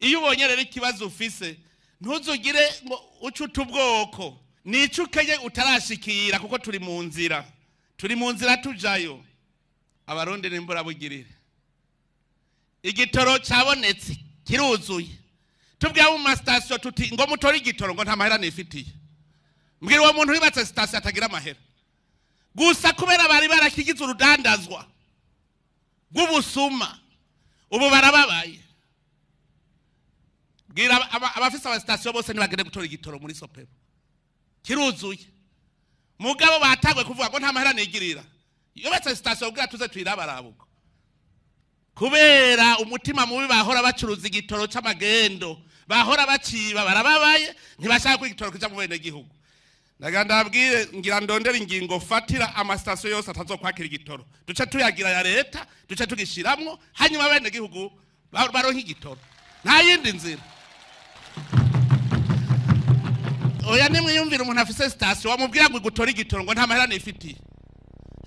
iyo ubonye rero ikibazo ufise ntuzugire ucuta ubwoko nico ukenye utarashikira kuko turi mu nzira tujayo. Abarundi n'imbura bugirire igitoro cabonetse kiruzuye tubwiye mu mastation tuti ngo mutori igitoro ngo nta mahera nifitiye. Mbwira uwo muntu wibatse station atagira amahera gusa kubera bari barakigize urudandazwa rw'ubusuma ubu barababaye. Bwira abafise aba station bose nibagende gutora igitoro muri Sopebu kiruzuye mugabo batagwe kuvuga ngo nta mahera nigirira. Yubatse station ubwira tuze twirabarabuko kubera umutima mubi bahora bacuruza igitoro c'amagendo bahora baciba barababaye ntibashaka ko igitoro kija mu bene gihugu. Ndaganda abwire ngira ndondera ingingo fatira ama station yose atazokwakira igitoro duce tuyagira ya leta duce tugishiramwo hanyuma bene gihugu baronka igitoro nta yindi nzira. Oya nimwiyumvira umuntu afise station wamubwira ngo gutora igitoro ngo nta mahera nifitiye.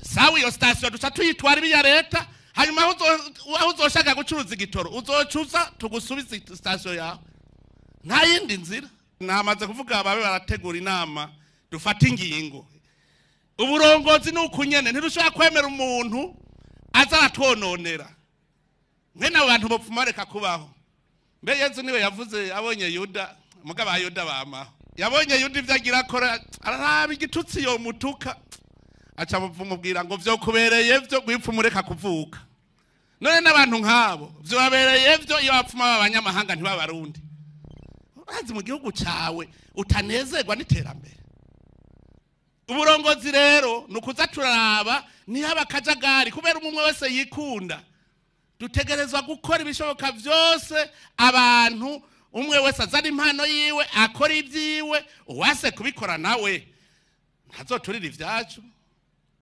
Sawa iyo station duca tuyitwara ibiya leta hanyuma aho uzoshaka gucuruza igitoro uzocuza tugusubiza station yawe nta yindi nzira. Namaze kuvuga ababe barategura inama dufata ingingo. Uburongozi nukunyene ntirushaka kwemera umuntu aza atwononera mwene abantu bopfumareka kubaho. Mbe Yesu niwe yavuze abonye Yuda mugaba Yuda bama yabonye Yuda ivyagira akora araba igitutsi yo mutuka aca mubwira ngo vyo kubereye vyo gwipfumureka kuvuka. None n'abantu nkabo vyo babereye vyo iyo bapfuma b'abanyamahanga ntibabarundi. Urazi mu gihugu cawe utanezerwa n'iterambere. Uburongozi rero nukuza turaraba niho abakajagari kubera umwe wese yikunda. Dutegerezwa gukora ibishoboka vyose abantu umwe wese azana impano yiwe akora ibyiwe uwase kubikora nawe ntazoturira ivyacu.